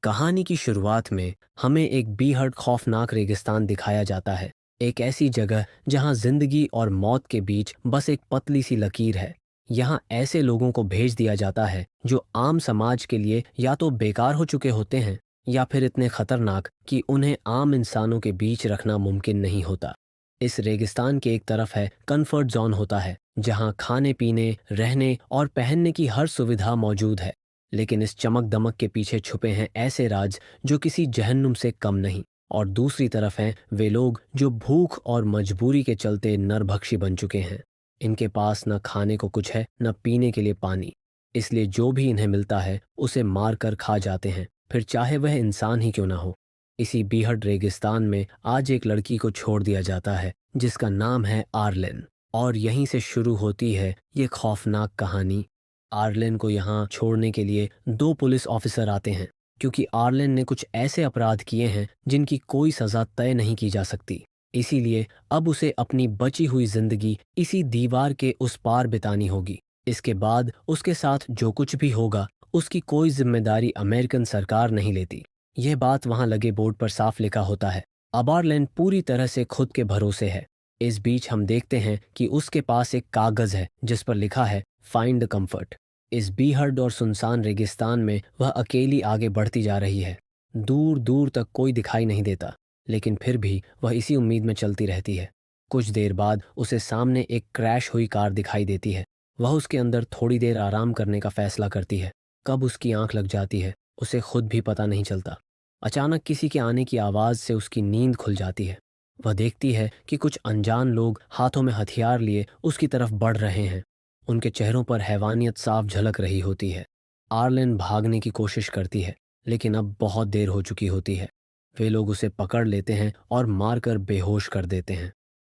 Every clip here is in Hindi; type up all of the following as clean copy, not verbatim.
कहानी की शुरुआत में हमें एक बेहद खौफनाक रेगिस्तान दिखाया जाता है। एक ऐसी जगह जहां जिंदगी और मौत के बीच बस एक पतली सी लकीर है। यहाँ ऐसे लोगों को भेज दिया जाता है जो आम समाज के लिए या तो बेकार हो चुके होते हैं या फिर इतने खतरनाक कि उन्हें आम इंसानों के बीच रखना मुमकिन नहीं होता। इस रेगिस्तान के एक तरफ है कंफर्ट जोन होता है, जहां खाने पीने, रहने और पहनने की हर सुविधा मौजूद है। लेकिन इस चमक दमक के पीछे छुपे हैं ऐसे राज जो किसी जहन्नुम से कम नहीं। और दूसरी तरफ हैं वे लोग जो भूख और मजबूरी के चलते नरभक्षी बन चुके हैं। इनके पास न खाने को कुछ है, न पीने के लिए पानी। इसलिए जो भी इन्हें मिलता है उसे मार कर खा जाते हैं, फिर चाहे वह इंसान ही क्यों ना हो। इसी बीहड़ रेगिस्तान में आज एक लड़की को छोड़ दिया जाता है जिसका नाम है आर्लेन। और यहीं से शुरू होती है ये खौफनाक कहानी। आर्लेन को यहाँ छोड़ने के लिए दो पुलिस ऑफिसर आते हैं, क्योंकि आर्लेन ने कुछ ऐसे अपराध किए हैं जिनकी कोई सज़ा तय नहीं की जा सकती। इसीलिए अब उसे अपनी बची हुई जिंदगी इसी दीवार के उस पार बितानी होगी। इसके बाद उसके साथ जो कुछ भी होगा उसकी कोई जिम्मेदारी अमेरिकन सरकार नहीं लेती। यह बात वहां लगे बोर्ड पर साफ लिखा होता है। अब आर्लेन पूरी तरह से खुद के भरोसे है। इस बीच हम देखते हैं कि उसके पास एक कागज है जिस पर लिखा है फाइंड द कंफर्ट। इस बीहड़ और सुनसान रेगिस्तान में वह अकेली आगे बढ़ती जा रही है। दूर दूर तक कोई दिखाई नहीं देता, लेकिन फिर भी वह इसी उम्मीद में चलती रहती है। कुछ देर बाद उसे सामने एक क्रैश हुई कार दिखाई देती है। वह उसके अंदर थोड़ी देर आराम करने का फैसला करती है। कब उसकी आंख लग जाती है उसे खुद भी पता नहीं चलता। अचानक किसी के आने की आवाज़ से उसकी नींद खुल जाती है। वह देखती है कि कुछ अनजान लोग हाथों में हथियार लिए उसकी तरफ बढ़ रहे हैं। उनके चेहरों पर हैवानियत साफ झलक रही होती है। आर्लेन भागने की कोशिश करती है, लेकिन अब बहुत देर हो चुकी होती है। वे लोग उसे पकड़ लेते हैं और मारकर बेहोश कर देते हैं।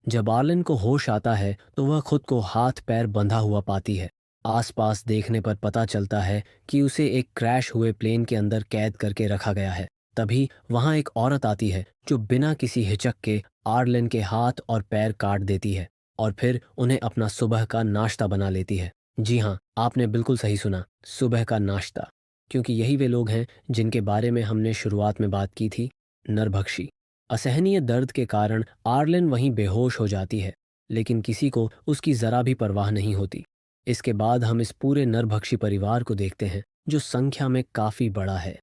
जब आर्लेन को होश आता है तो वह खुद को हाथ पैर बंधा हुआ पाती है। आसपास देखने पर पता चलता है कि उसे एक क्रैश हुए प्लेन के अंदर कैद करके रखा गया है। तभी वहां एक औरत आती है जो बिना किसी हिचक के आर्लेन के हाथ और पैर काट देती है और फिर उन्हें अपना सुबह का नाश्ता बना लेती है। जी हाँ, आपने बिल्कुल सही सुना, सुबह का नाश्ता। क्योंकि यही वे लोग हैं जिनके बारे में हमने शुरुआत में बात की थी, नरभक्षी। असहनीय दर्द के कारण आर्लेन वहीं बेहोश हो जाती है, लेकिन किसी को उसकी जरा भी परवाह नहीं होती। इसके बाद हम इस पूरे नरभक्षी परिवार को देखते हैं जो संख्या में काफी बड़ा है।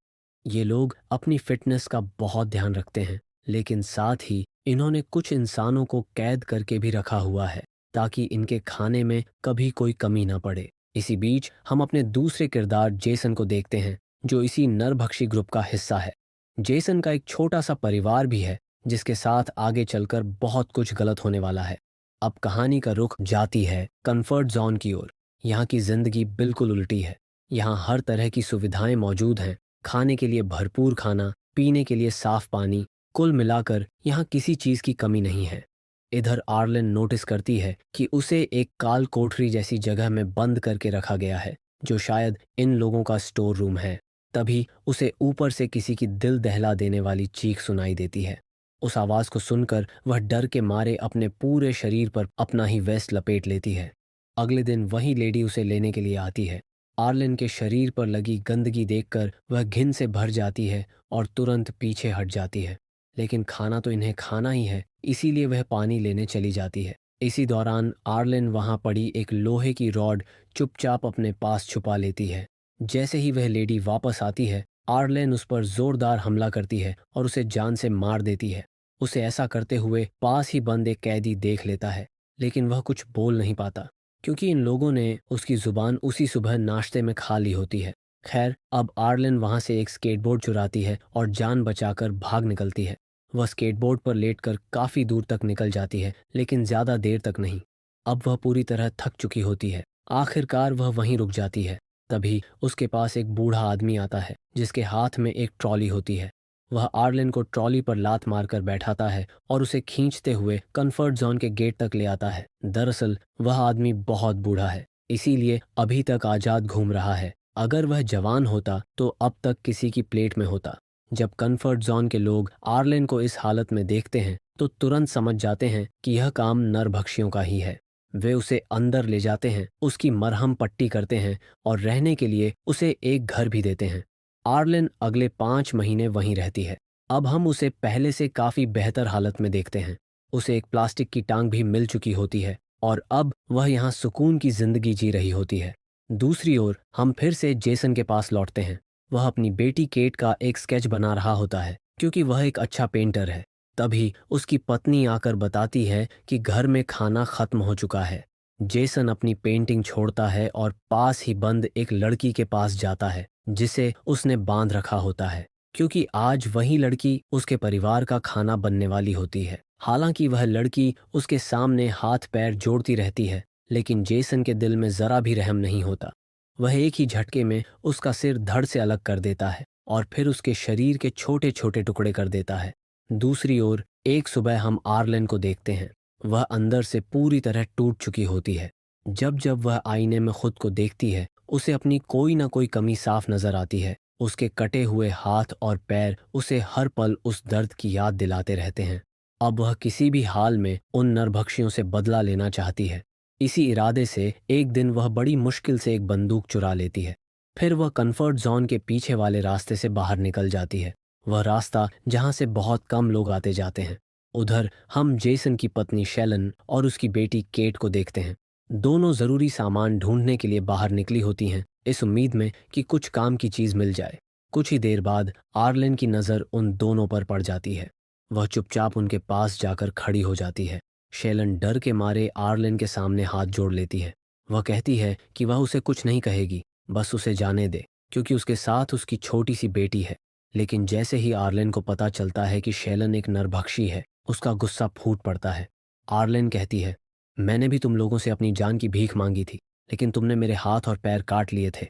ये लोग अपनी फिटनेस का बहुत ध्यान रखते हैं, लेकिन साथ ही इन्होंने कुछ इंसानों को कैद करके भी रखा हुआ है ताकि इनके खाने में कभी कोई कमी ना पड़े। इसी बीच हम अपने दूसरे किरदार जेसन को देखते हैं जो इसी नरभक्षी ग्रुप का हिस्सा है। जेसन का एक छोटा सा परिवार भी है जिसके साथ आगे चलकर बहुत कुछ गलत होने वाला है। अब कहानी का रुख जाती है कंफर्ट जोन की ओर। यहाँ की जिंदगी बिल्कुल उल्टी है। यहाँ हर तरह की सुविधाएं मौजूद हैं, खाने के लिए भरपूर खाना, पीने के लिए साफ पानी, कुल मिलाकर यहाँ किसी चीज की कमी नहीं है। इधर आर्लेन नोटिस करती है कि उसे एक काल कोठरी जैसी जगह में बंद करके रखा गया है जो शायद इन लोगों का स्टोर रूम है। तभी उसे ऊपर से किसी की दिल दहला देने वाली चीख सुनाई देती है। उस आवाज को सुनकर वह डर के मारे अपने पूरे शरीर पर अपना ही वेस्ट लपेट लेती है। अगले दिन वही लेडी उसे लेने के लिए आती है। आर्लेन के शरीर पर लगी गंदगी देखकर वह घिन से भर जाती है और तुरंत पीछे हट जाती है। लेकिन खाना तो इन्हें खाना ही है, इसीलिए वह पानी लेने चली जाती है। इसी दौरान आर्लेन वहां पड़ी एक लोहे की रॉड चुपचाप अपने पास छुपा लेती है। जैसे ही वह लेडी वापस आती है, आर्लेन उस पर जोरदार हमला करती है और उसे जान से मार देती है। उसे ऐसा करते हुए पास ही बंद एक कैदी देख लेता है, लेकिन वह कुछ बोल नहीं पाता क्योंकि इन लोगों ने उसकी जुबान उसी सुबह नाश्ते में खा ली होती है। खैर, अब आर्लेन वहां से एक स्केटबोर्ड चुराती है और जान बचाकर भाग निकलती है। वह स्केटबोर्ड पर लेटकर काफी दूर तक निकल जाती है, लेकिन ज्यादा देर तक नहीं। अब वह पूरी तरह थक चुकी होती है। आखिरकार वह वहीं रुक जाती है। तभी उसके पास एक बूढ़ा आदमी आता है जिसके हाथ में एक ट्रॉली होती है। वह आर्लेन को ट्रॉली पर लात मारकर बैठाता है और उसे खींचते हुए कंफर्ट जोन के गेट तक ले आता है। दरअसल वह आदमी बहुत बूढ़ा है, इसीलिए अभी तक आजाद घूम रहा है। अगर वह जवान होता तो अब तक किसी की प्लेट में होता। जब कंफर्ट जोन के लोग आर्लेन को इस हालत में देखते हैं तो तुरंत समझ जाते हैं कि यह काम नरभक्षियों का ही है। वे उसे अंदर ले जाते हैं, उसकी मरहम पट्टी करते हैं और रहने के लिए उसे एक घर भी देते हैं। आर्लिन अगले 5 महीने वहीं रहती है। अब हम उसे पहले से काफ़ी बेहतर हालत में देखते हैं। उसे एक प्लास्टिक की टांग भी मिल चुकी होती है और अब वह यहाँ सुकून की ज़िंदगी जी रही होती है। दूसरी ओर हम फिर से जेसन के पास लौटते हैं। वह अपनी बेटी केट का एक स्केच बना रहा होता है क्योंकि वह एक अच्छा पेंटर है। तभी उसकी पत्नी आकर बताती है कि घर में खाना खत्म हो चुका है। जेसन अपनी पेंटिंग छोड़ता है और पास ही बंद एक लड़की के पास जाता है जिसे उसने बांध रखा होता है क्योंकि आज वही लड़की उसके परिवार का खाना बनने वाली होती है। हालांकि वह लड़की उसके सामने हाथ पैर जोड़ती रहती है, लेकिन जेसन के दिल में जरा भी रहम नहीं होता। वह एक ही झटके में उसका सिर धड़ से अलग कर देता है और फिर उसके शरीर के छोटे छोटे टुकड़े कर देता है। दूसरी ओर एक सुबह हम आर्लेन को देखते हैं। वह अंदर से पूरी तरह टूट चुकी होती है। जब जब वह आईने में खुद को देखती है, उसे अपनी कोई ना कोई कमी साफ नजर आती है। उसके कटे हुए हाथ और पैर उसे हर पल उस दर्द की याद दिलाते रहते हैं। अब वह किसी भी हाल में उन नरभक्षियों से बदला लेना चाहती है। इसी इरादे से एक दिन वह बड़ी मुश्किल से एक बंदूक चुरा लेती है। फिर वह कंफर्ट जोन के पीछे वाले रास्ते से बाहर निकल जाती है, वह रास्ता जहां से बहुत कम लोग आते जाते हैं। उधर हम जेसन की पत्नी शेलन और उसकी बेटी केट को देखते हैं। दोनों जरूरी सामान ढूंढने के लिए बाहर निकली होती हैं, इस उम्मीद में कि कुछ काम की चीज मिल जाए। कुछ ही देर बाद आर्लेन की नज़र उन दोनों पर पड़ जाती है। वह चुपचाप उनके पास जाकर खड़ी हो जाती है। शेलन डर के मारे आर्लेन के सामने हाथ जोड़ लेती है। वह कहती है कि वह उसे कुछ नहीं कहेगी, बस उसे जाने दे, क्योंकि उसके साथ उसकी छोटी सी बेटी है। लेकिन जैसे ही आर्लेन को पता चलता है कि शेलन एक नरभक्षी है, उसका गुस्सा फूट पड़ता है। आर्लेन कहती है, मैंने भी तुम लोगों से अपनी जान की भीख मांगी थी, लेकिन तुमने मेरे हाथ और पैर काट लिए थे।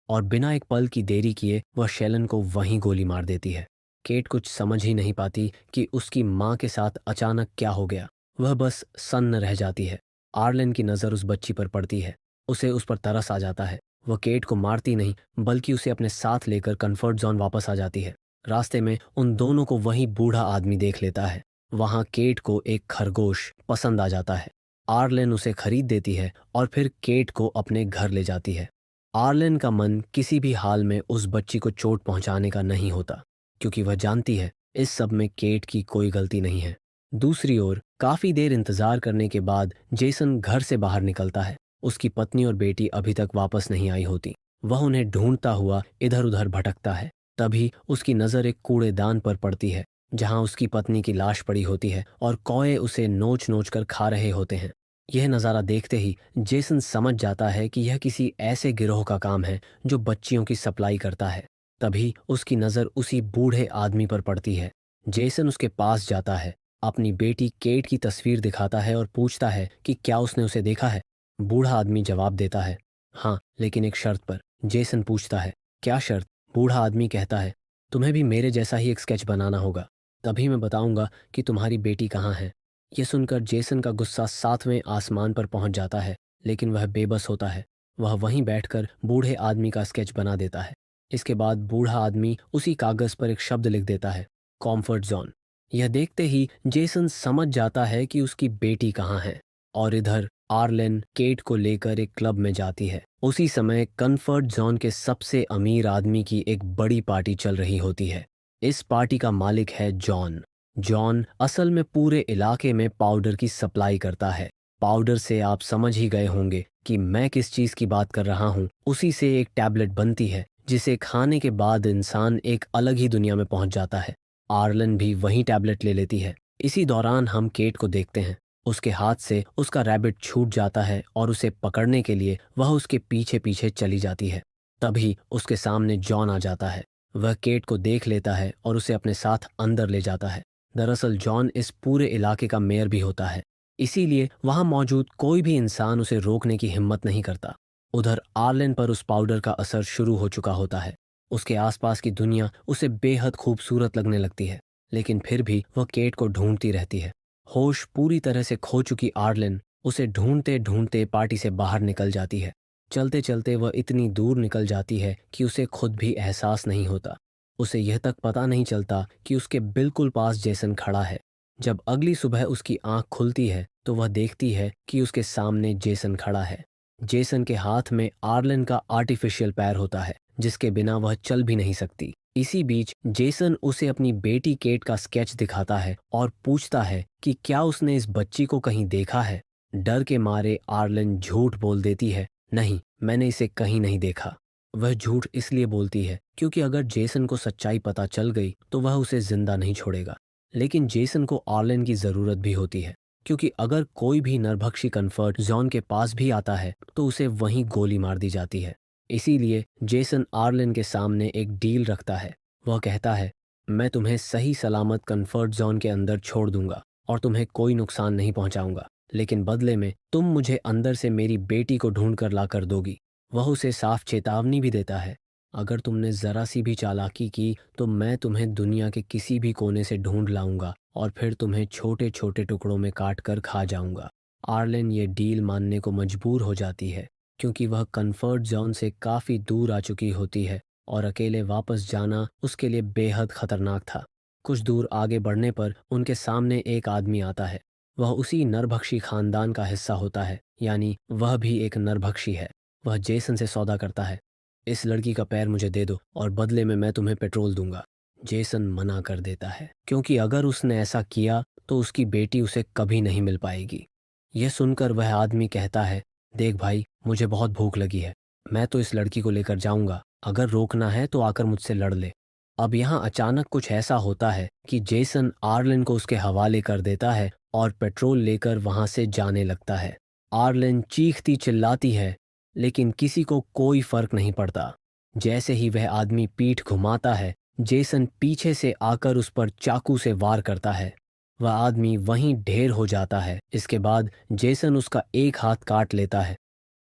और बिना एक पल की देरी किए वह शेलन को वहीं गोली मार देती है। केट कुछ समझ ही नहीं पाती कि उसकी माँ के साथ अचानक क्या हो गया। वह बस सन्न रह जाती है। आर्लेन की नज़र उस बच्ची पर पड़ती है। उसे उस पर तरस आ जाता है। वह केट को मारती नहीं, बल्कि उसे अपने साथ लेकर कंफर्ट जोन वापस आ जाती है। रास्ते में उन दोनों को वही बूढ़ा आदमी देख लेता है। वहां केट को एक खरगोश पसंद आ जाता है। आर्लेन उसे खरीद देती है और फिर केट को अपने घर ले जाती है। आर्लेन का मन किसी भी हाल में उस बच्ची को चोट पहुंचाने का नहीं होता, क्योंकि वह जानती है इस सब में केट की कोई गलती नहीं है। दूसरी ओर काफी देर इंतजार करने के बाद जेसन घर से बाहर निकलता है। उसकी पत्नी और बेटी अभी तक वापस नहीं आई होती। वह उन्हें ढूंढता हुआ इधर उधर भटकता है। तभी उसकी नज़र एक कूड़ेदान पर पड़ती है, जहां उसकी पत्नी की लाश पड़ी होती है और कौए उसे नोच नोच कर खा रहे होते हैं। यह नज़ारा देखते ही जेसन समझ जाता है कि यह किसी ऐसे गिरोह का काम है जो बच्चियों की सप्लाई करता है। तभी उसकी नज़र उसी बूढ़े आदमी पर पड़ती है। जेसन उसके पास जाता है, अपनी बेटी केट की तस्वीर दिखाता है और पूछता है कि क्या उसने उसे देखा है। बूढ़ा आदमी जवाब देता है, हाँ, लेकिन एक शर्त पर। जेसन पूछता है, क्या शर्त? बूढ़ा आदमी कहता है, तुम्हें भी मेरे जैसा ही एक स्केच बनाना होगा, तभी मैं बताऊंगा कि तुम्हारी बेटी कहाँ है। यह सुनकर जेसन का गुस्सा 7वें आसमान पर पहुंच जाता है, लेकिन वह बेबस होता है। वह वहीं बैठकर बूढ़े आदमी का स्केच बना देता है। इसके बाद बूढ़ा आदमी उसी कागज पर एक शब्द लिख देता है, कॉम्फर्ट जोन। यह देखते ही जेसन समझ जाता है कि उसकी बेटी कहाँ है। और इधर आर्लेन केट को लेकर एक क्लब में जाती है। उसी समय कंफर्ट जोन के सबसे अमीर आदमी की एक बड़ी पार्टी चल रही होती है। इस पार्टी का मालिक है जॉन। जॉन असल में पूरे इलाके में पाउडर की सप्लाई करता है। पाउडर से आप समझ ही गए होंगे कि मैं किस चीज़ की बात कर रहा हूँ। उसी से एक टैबलेट बनती है जिसे खाने के बाद इंसान एक अलग ही दुनिया में पहुंच जाता है। आर्लन भी वही टैबलेट ले लेती है। इसी दौरान हम केट को देखते हैं। उसके हाथ से उसका रैबिट छूट जाता है और उसे पकड़ने के लिए वह उसके पीछे पीछे चली जाती है। तभी उसके सामने जॉन आ जाता है। वह केट को देख लेता है और उसे अपने साथ अंदर ले जाता है। दरअसल जॉन इस पूरे इलाके का मेयर भी होता है, इसीलिए वहां मौजूद कोई भी इंसान उसे रोकने की हिम्मत नहीं करता। उधर आर्लेन पर उस पाउडर का असर शुरू हो चुका होता है। उसके आसपास की दुनिया उसे बेहद खूबसूरत लगने लगती है, लेकिन फिर भी वह केट को ढूंढती रहती है। होश पूरी तरह से खो चुकी आर्लेन उसे ढूंढते ढूंढते पार्टी से बाहर निकल जाती है। चलते चलते वह इतनी दूर निकल जाती है कि उसे खुद भी एहसास नहीं होता। उसे यह तक पता नहीं चलता कि उसके बिल्कुल पास जेसन खड़ा है। जब अगली सुबह उसकी आंख खुलती है तो वह देखती है कि उसके सामने जेसन खड़ा है। जेसन के हाथ में आर्लन का आर्टिफिशियल पैर होता है जिसके बिना वह चल भी नहीं सकती। इसी बीच जेसन उसे अपनी बेटी केट का स्केच दिखाता है और पूछता है कि क्या उसने इस बच्ची को कहीं देखा है। डर के मारे आर्लन झूठ बोल देती है, नहीं, मैंने इसे कहीं नहीं देखा। वह झूठ इसलिए बोलती है क्योंकि अगर जेसन को सच्चाई पता चल गई तो वह उसे जिंदा नहीं छोड़ेगा। लेकिन जेसन को आर्लन की ज़रूरत भी होती है क्योंकि अगर कोई भी नरभक्षी कन्फर्ट जॉन के पास भी आता है तो उसे वहीं गोली मार दी जाती है। इसीलिए जेसन आर्लन के सामने एक डील रखता है। वह कहता है, मैं तुम्हें सही सलामत कन्फर्ट जोन के अंदर छोड़ दूंगा और तुम्हें कोई नुकसान नहीं पहुंचाऊंगा, लेकिन बदले में तुम मुझे अंदर से मेरी बेटी को ढूंढ कर ला कर दोगी। वह उसे साफ चेतावनी भी देता है, अगर तुमने ज़रा सी भी चालाकी की तो मैं तुम्हें दुनिया के किसी भी कोने से ढूंढ लाऊंगा और फिर तुम्हें छोटे छोटे टुकड़ों में काट कर खा जाऊंगा। आर्लेन ये डील मानने को मजबूर हो जाती है क्योंकि वह कंफर्ट जोन से काफ़ी दूर आ चुकी होती है और अकेले वापस जाना उसके लिए बेहद खतरनाक था। कुछ दूर आगे बढ़ने पर उनके सामने एक आदमी आता है। वह उसी नरभक्षी खानदान का हिस्सा होता है, यानी वह भी एक नरभक्षी है। वह जेसन से सौदा करता है, इस लड़की का पैर मुझे दे दो और बदले में मैं तुम्हें पेट्रोल दूंगा। जेसन मना कर देता है क्योंकि अगर उसने ऐसा किया तो उसकी बेटी उसे कभी नहीं मिल पाएगी। यह सुनकर वह आदमी कहता है, देख भाई, मुझे बहुत भूख लगी है, मैं तो इस लड़की को लेकर जाऊंगा, अगर रोकना है तो आकर मुझसे लड़ ले। अब यहाँ अचानक कुछ ऐसा होता है कि जेसन आर्लिन को उसके हवाले कर देता है और पेट्रोल लेकर वहां से जाने लगता है। आर्लिन चीखती चिल्लाती है लेकिन किसी को कोई फर्क नहीं पड़ता। जैसे ही वह आदमी पीठ घुमाता है, जेसन पीछे से आकर उस पर चाकू से वार करता है। वह आदमी वहीं ढेर हो जाता है। इसके बाद जेसन उसका एक हाथ काट लेता है।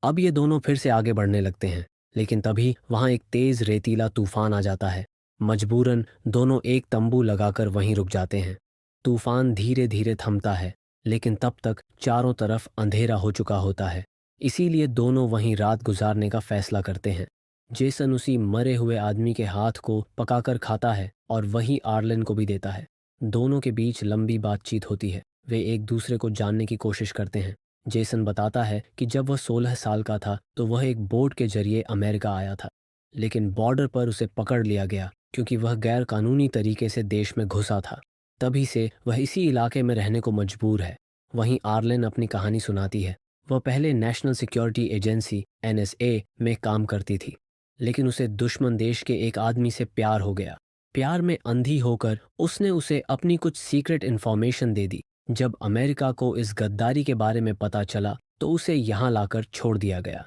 अब ये दोनों फिर से आगे बढ़ने लगते हैं, लेकिन तभी वहां एक तेज रेतीला तूफान आ जाता है। मजबूरन दोनों एक तंबू लगाकर वहीं रुक जाते हैं। तूफान धीरे धीरे थमता है, लेकिन तब तक चारों तरफ अंधेरा हो चुका होता है। इसीलिए दोनों वहीं रात गुजारने का फैसला करते हैं। जेसन उसी मरे हुए आदमी के हाथ को पकाकर खाता है और वही आर्लन को भी देता है। दोनों के बीच लंबी बातचीत होती है। वे एक दूसरे को जानने की कोशिश करते हैं। जेसन बताता है कि जब वह 16 साल का था तो वह एक बोट के जरिए अमेरिका आया था, लेकिन बॉर्डर पर उसे पकड़ लिया गया क्योंकि वह गैर कानूनी तरीके से देश में घुसा था। तभी से वह इसी इलाके में रहने को मजबूर है। वहीं आर्लेन अपनी कहानी सुनाती है। वह पहले नेशनल सिक्योरिटी एजेंसी NSA में काम करती थी, लेकिन उसे दुश्मन देश के एक आदमी से प्यार हो गया। प्यार में अंधी होकर उसने उसे अपनी कुछ सीक्रेट इन्फॉर्मेशन दे दी। जब अमेरिका को इस गद्दारी के बारे में पता चला तो उसे यहाँ लाकर छोड़ दिया गया।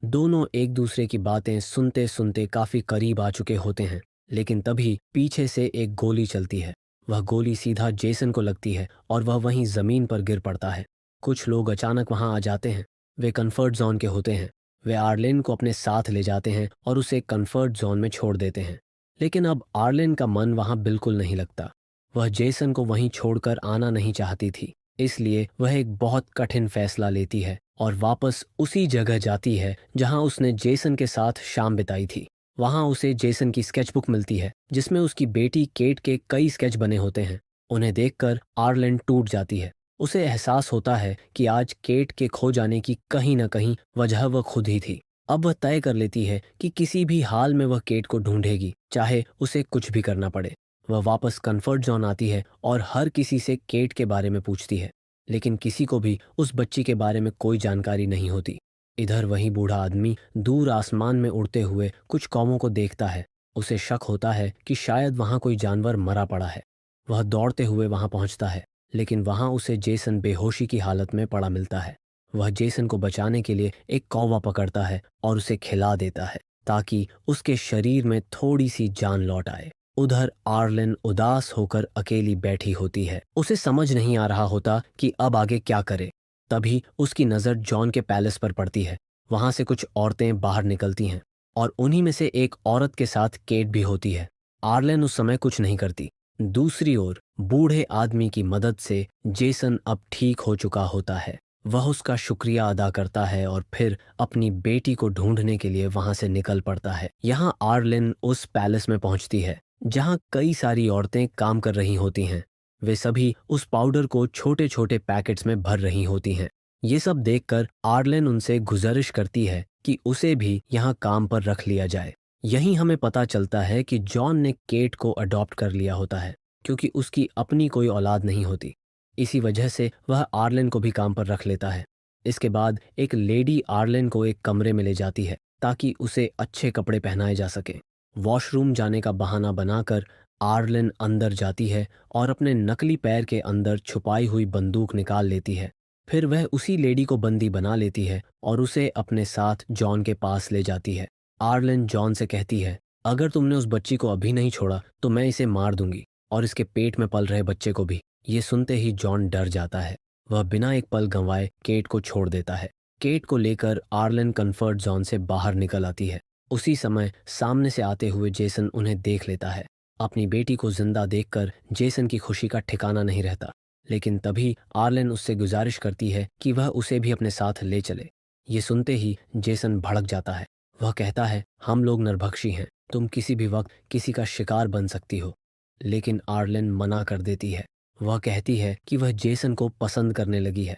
दोनों एक दूसरे की बातें सुनते सुनते काफी करीब आ चुके होते हैं, लेकिन तभी पीछे से एक गोली चलती है। वह गोली सीधा जेसन को लगती है और वह वहीं जमीन पर गिर पड़ता है। कुछ लोग अचानक वहां आ जाते हैं। वे कंफर्ट जोन के होते हैं। वे आर्लेन को अपने साथ ले जाते हैं और उसे कंफर्ट जोन में छोड़ देते हैं। लेकिन अब आर्लेन का मन वहां बिल्कुल नहीं लगता। वह जेसन को वहीं छोड़कर आना नहीं चाहती थी। इसलिए वह एक बहुत कठिन फैसला लेती है और वापस उसी जगह जाती है जहां उसने जेसन के साथ शाम बिताई थी। वहां उसे जेसन की स्केचबुक मिलती है जिसमें उसकी बेटी केट के कई स्केच बने होते हैं। उन्हें देखकर आर्लेन टूट जाती है। उसे एहसास होता है कि आज केट के खो जाने की कहीं न कहीं वजह वह खुद ही थी। अब वह तय कर लेती है कि किसी भी हाल में वह केट को ढूंढेगी, चाहे उसे कुछ भी करना पड़े। वह वापस कंफर्ट जोन आती है और हर किसी से केट के बारे में पूछती है, लेकिन किसी को भी उस बच्ची के बारे में कोई जानकारी नहीं होती। इधर वही बूढ़ा आदमी दूर आसमान में उड़ते हुए कुछ कौमों को देखता है। उसे शक होता है कि शायद वहां कोई जानवर मरा पड़ा है। वह दौड़ते हुए वहां पहुंचता है, लेकिन वहां उसे जेसन बेहोशी की हालत में पड़ा मिलता है। वह जेसन को बचाने के लिए एक कौवा पकड़ता है और उसे खिला देता है ताकि उसके शरीर में थोड़ी सी जान लौट आए। उधर आर्लेन उदास होकर अकेली बैठी होती है। उसे समझ नहीं आ रहा होता कि अब आगे क्या करे। तभी उसकी नज़र जॉन के पैलेस पर पड़ती है। वहां से कुछ औरतें बाहर निकलती हैं और उन्हीं में से एक औरत के साथ केट भी होती है। आर्लेन उस समय कुछ नहीं करती। दूसरी ओर बूढ़े आदमी की मदद से जेसन अब ठीक हो चुका होता है। वह उसका शुक्रिया अदा करता है और फिर अपनी बेटी को ढूंढने के लिए वहां से निकल पड़ता है। यहाँ आर्लेन उस पैलेस में पहुंचती है जहां कई सारी औरतें काम कर रही होती हैं। वे सभी उस पाउडर को छोटे छोटे पैकेट्स में भर रही होती हैं। ये सब देखकर आर्लेन उनसे गुजारिश करती है कि उसे भी यहाँ काम पर रख लिया जाए। यहीं हमें पता चलता है कि जॉन ने केट को अडॉप्ट कर लिया होता है, क्योंकि उसकी अपनी कोई औलाद नहीं होती। इसी वजह से वह आर्लेन को भी काम पर रख लेता है। इसके बाद एक लेडी आर्लेन को एक कमरे में ले जाती है ताकि उसे अच्छे कपड़े पहनाए जा सके। वॉशरूम जाने का बहाना बनाकर आर्लेन अंदर जाती है और अपने नकली पैर के अंदर छुपाई हुई बंदूक निकाल लेती है। फिर वह उसी लेडी को बंदी बना लेती है और उसे अपने साथ जॉन के पास ले जाती है। आर्लेन जॉन से कहती है, अगर तुमने उस बच्ची को अभी नहीं छोड़ा तो मैं इसे मार दूंगी, और इसके पेट में पल रहे बच्चे को भी। ये सुनते ही जॉन डर जाता है। वह बिना एक पल गंवाए केट को छोड़ देता है। केट को लेकर आर्लेन कंफर्ट जोन से बाहर निकल आती है। उसी समय सामने से आते हुए जेसन उन्हें देख लेता है। अपनी बेटी को जिंदा देखकर जेसन की खुशी का ठिकाना नहीं रहता, लेकिन तभी आर्लेन उससे गुजारिश करती है कि वह उसे भी अपने साथ ले चले। ये सुनते ही जेसन भड़क जाता है। वह कहता है, हम लोग नरभक्षी हैं, तुम किसी भी वक्त किसी का शिकार बन सकती हो। लेकिन आर्लेन मना कर देती है। वह कहती है कि वह जेसन को पसंद करने लगी है,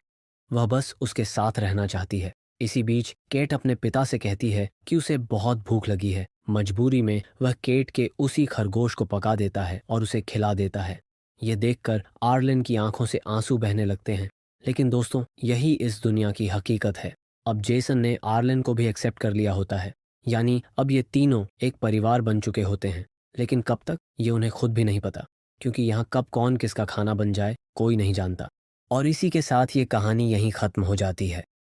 वह बस उसके साथ रहना चाहती है। इसी बीच केट अपने पिता से कहती है कि उसे बहुत भूख लगी है। मजबूरी में वह केट के उसी खरगोश को पका देता है और उसे खिला देता है। ये देखकर आर्लेन की आंखों से आंसू बहने लगते हैं। लेकिन दोस्तों, यही इस दुनिया की हकीकत है। अब जेसन ने आर्लेन को भी एक्सेप्ट कर लिया होता है, यानी अब ये तीनों एक परिवार बन चुके होते हैं। लेकिन कब तक, ये उन्हें खुद भी नहीं पता, क्योंकि यहाँ कब कौन किसका खाना बन जाए कोई नहीं जानता। और इसी के साथ ये कहानी यहीं ख़त्म हो जाती है।